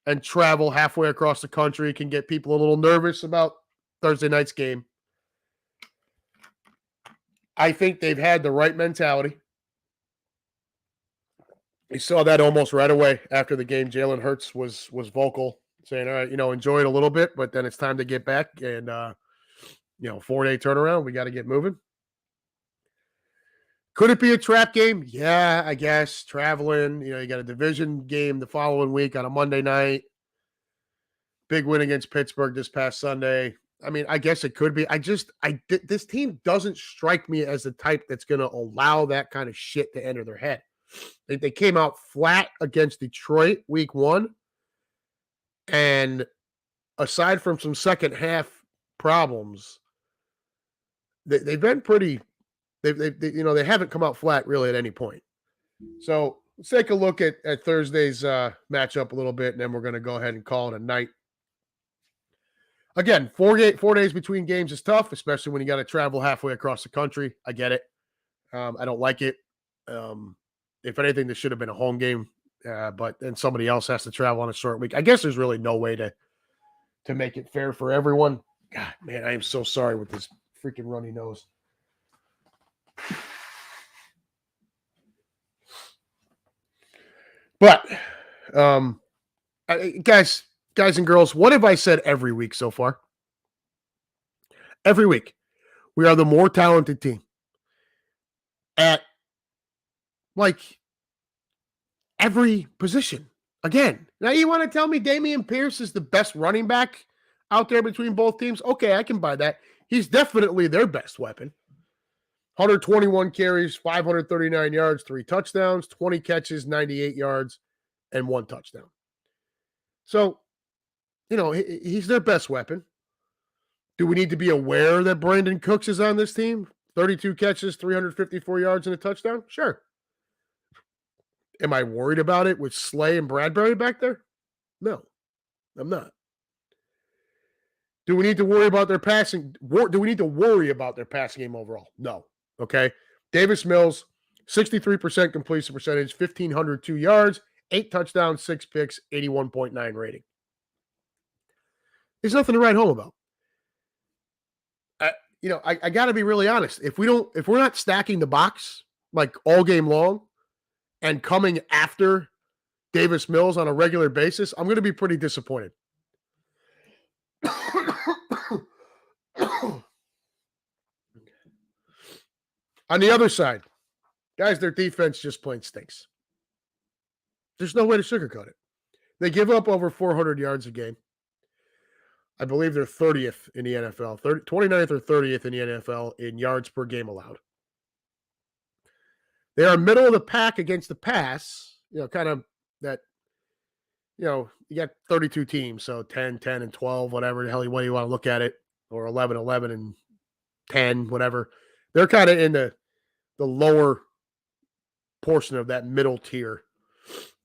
and travel halfway across the country can get people a little nervous about Thursday night's game. I think they've had the right mentality. We saw that almost right away after the game. Jalen Hurts was vocal, saying, all right, enjoy it a little bit, but then it's time to get back. And, 4-day turnaround. We got to get moving. Could it be a trap game? Yeah, I guess. Traveling, you got a division game the following week on a Monday night. Big win against Pittsburgh this past Sunday. I mean, I guess it could be. This team doesn't strike me as the type that's going to allow that kind of shit to enter their head. They came out flat against Detroit week 1. And aside from some second half problems, they've been pretty. They haven't come out flat really at any point. So let's take a look at Thursday's matchup a little bit, and then we're going to go ahead and call it a night. Again, 4 days between games is tough, especially when you got to travel halfway across the country. I get it. I don't like it. If anything, this should have been a home game, but then somebody else has to travel on a short week. I guess there's really no way to make it fair for everyone. God, man, I am so sorry with this freaking runny nose. But, guys and girls, what have I said every week so far? Every week, we are the more talented team at like every position. Again, now you want to tell me Dameon Pierce is the best running back out there between both teams? Okay, I can buy that. He's definitely their best weapon. 121 carries, 539 yards, 3 touchdowns, 20 catches, 98 yards, and 1 touchdown. So, he's their best weapon. Do we need to be aware that Brandon Cooks is on this team? 32 catches, 354 yards, and a touchdown? Sure. Am I worried about it with Slay and Bradbury back there? No, I'm not. Do we need to worry about their passing? Do we need to worry about their passing game overall? No. Okay. Davis Mills, 63% completion percentage, 1,502 yards, 8 touchdowns, 6 picks, 81.9 rating. There's nothing to write home about. I got to be really honest. If we're not stacking the box like all game long and coming after Davis Mills on a regular basis, I'm going to be pretty disappointed. On the other side, guys, their defense just plain stinks. There's no way to sugarcoat it. They give up over 400 yards a game. I believe they're 30th in the NFL, 29th or 30th in the NFL in yards per game allowed. They are middle of the pack against the pass, kind of that, you got 32 teams, so 10, 10, and 12, whatever the hell way you want to look at it, or 11, 11, and 10, whatever. They're kind of in the lower portion of that middle tier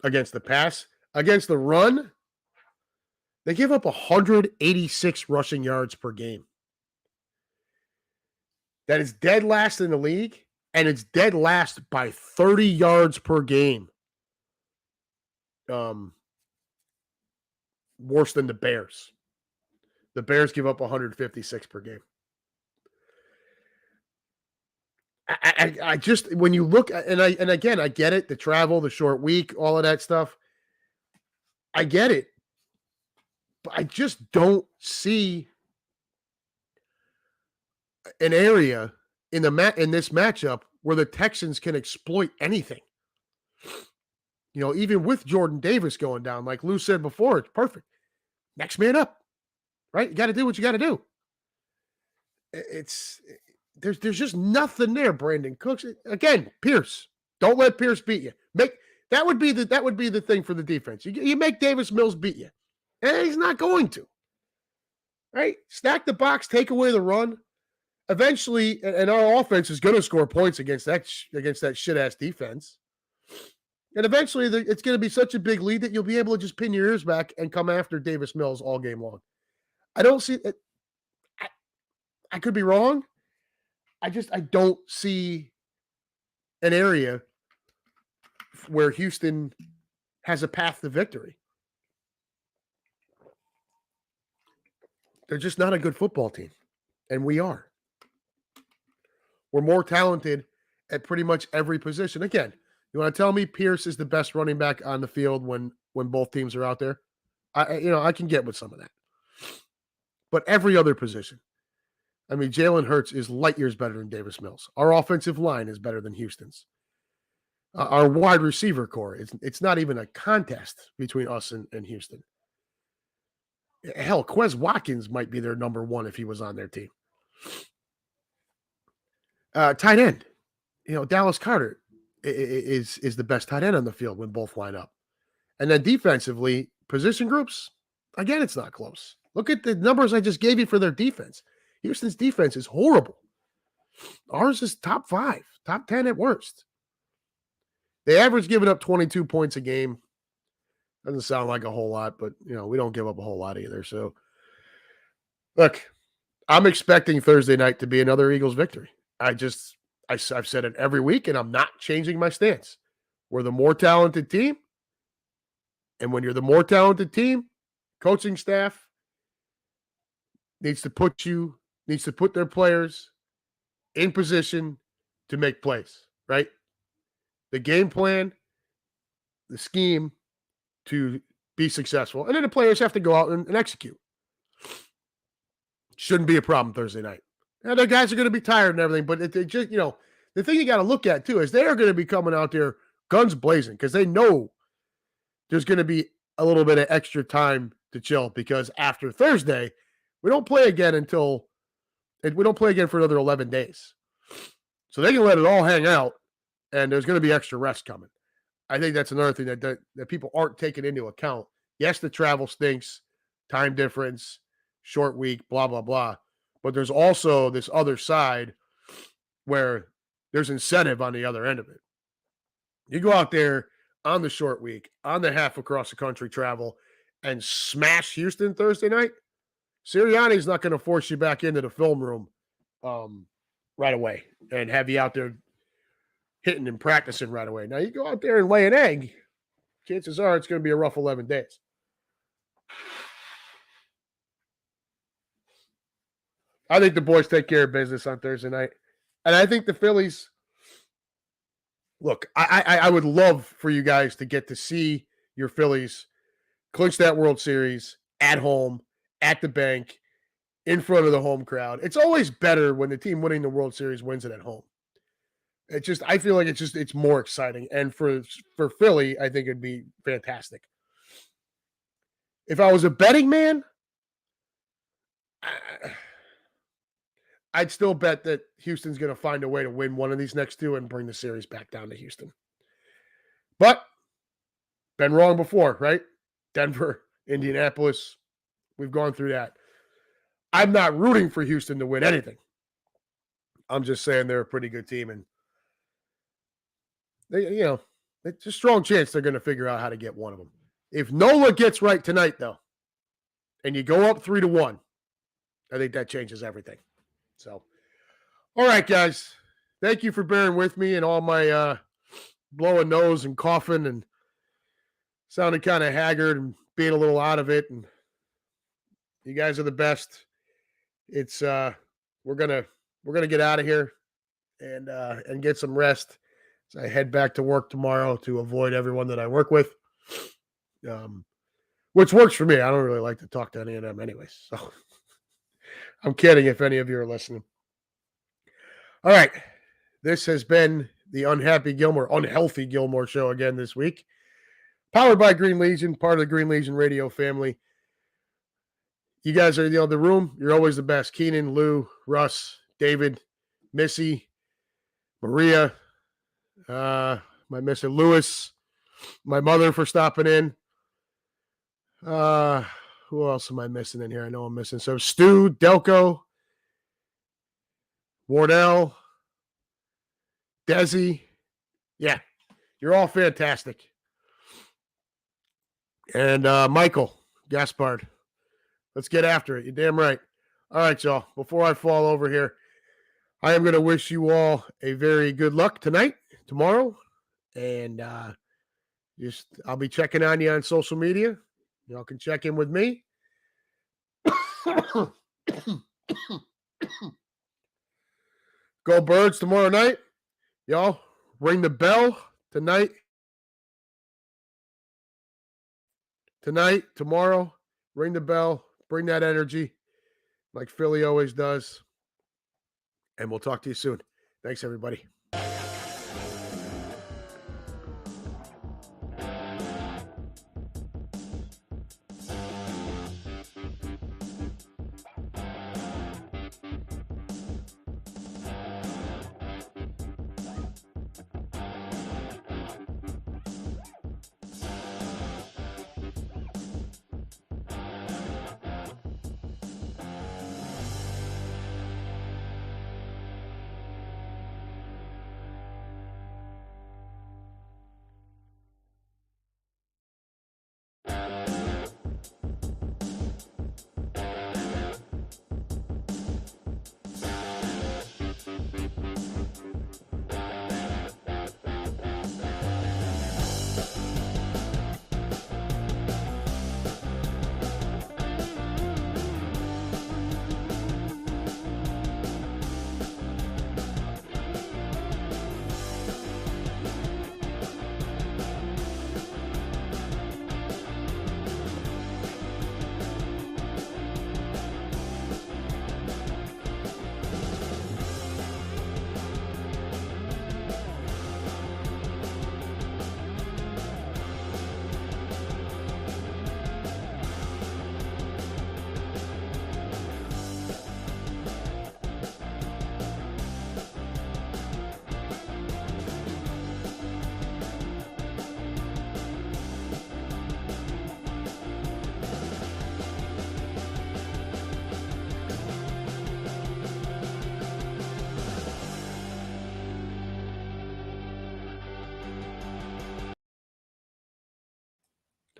against the pass. Against the run, they give up 186 rushing yards per game. That is dead last in the league, and it's dead last by 30 yards per game. Worse than the Bears. The Bears give up 156 per game. I just, when you look, and again, I get it, the travel, the short week, all of that stuff. I get it. But I just don't see an area in this matchup where the Texans can exploit anything. Even with Jordan Davis going down, like Lou said before, it's perfect. Next man up, right? You got to do what you got to do. There's just nothing there. Brandon Cooks again. Pierce, don't let Pierce beat you. That would be the thing for the defense. You make Davis Mills beat you, and he's not going to. Right? Stack the box, take away the run. Eventually, and our offense is going to score points against that shit ass defense. And eventually, it's going to be such a big lead that you'll be able to just pin your ears back and come after Davis Mills all game long. I don't see it. I could be wrong. I don't see an area where Houston has a path to victory. They're just not a good football team, and we are. We're more talented at pretty much every position. Again, you want to tell me Pierce is the best running back on the field when both teams are out there? I can get with some of that. But every other position. I mean, Jalen Hurts is light years better than Davis Mills. Our offensive line is better than Houston's. Our wide receiver core, it's not even a contest between us and Houston. Hell, Quez Watkins might be their number one if he was on their team. Tight end, Dallas Carter is the best tight end on the field when both line up. And then defensively, position groups, again, it's not close. Look at the numbers I just gave you for their defense. Houston's defense is horrible. Ours is top 5, top 10 at worst. They average giving up 22 points a game. Doesn't sound like a whole lot, but, we don't give up a whole lot either. So, look, I'm expecting Thursday night to be another Eagles victory. I've said it every week, and I'm not changing my stance. We're the more talented team. And when you're the more talented team, coaching staff needs to put their players in position to make plays, right? The game plan, the scheme to be successful. And then the players have to go out and execute. Shouldn't be a problem Thursday night. And the guys are going to be tired and everything, but they just, the thing you got to look at too is they are going to be coming out there guns blazing because they know there's going to be a little bit of extra time to chill because after Thursday, we don't play again for another 11 days. So they can let it all hang out and there's going to be extra rest coming. I think that's another thing that people aren't taking into account. Yes, the travel stinks, time difference, short week, blah, blah, blah. But there's also this other side where there's incentive on the other end of it. You go out there on the short week, on the half across the country travel, and smash Houston Thursday night, Sirianni's not going to force you back into the film room right away and have you out there hitting and practicing right away. Now, you go out there and lay an egg, chances are it's going to be a rough 11 days. I think the boys take care of business on Thursday night. And I think the Phillies, look, I would love for you guys to get to see your Phillies clinch that World Series at home, at the bank, in front of the home crowd. It's always better when the team winning the World Series wins it at home. I feel like it's more exciting. And for Philly, I think it'd be fantastic. If I was a betting man, I'd still bet that Houston's going to find a way to win one of these next two and bring the series back down to Houston. But been wrong before, right? Denver, Indianapolis, we've gone through that. I'm not rooting for Houston to win anything. I'm just saying they're a pretty good team, and it's a strong chance they're going to figure out how to get one of them. If Nola gets right tonight, though, and you go up 3-1, I think that changes everything. So, all right, guys. Thank you for bearing with me and all my blowing nose and coughing and sounding kind of haggard and being a little out of it. And you guys are the best. It's we're gonna get out of here and get some rest. So I head back to work tomorrow to avoid everyone that I work with, which works for me. I don't really like to talk to any of them anyways. So I'm kidding if any of you are listening. All right. This has been the Unhealthy Gilmore show again this week. Powered by Green Legion, part of the Green Legion radio family. You guys are the room. You're always the best. Keenan, Lou, Russ, David, Missy, Maria, my Mr. Lewis, my mother for stopping in. Who else am I missing in here? I know I'm missing. So Stu, Delco, Wardell, Desi. Yeah, you're all fantastic. And Michael Gaspard. Let's get after it. You're damn right. All right, y'all. Before I fall over here, I am going to wish you all a very good luck tonight, tomorrow. And I'll be checking on you on social media. Y'all can check in with me. Go Birds tomorrow night. Y'all ring the bell tonight. Tomorrow, ring the bell. Bring that energy like Philly always does. And we'll talk to you soon. Thanks, everybody.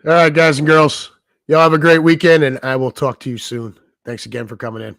All right, guys and girls. Y'all have a great weekend, and I will talk to you soon. Thanks again for coming in.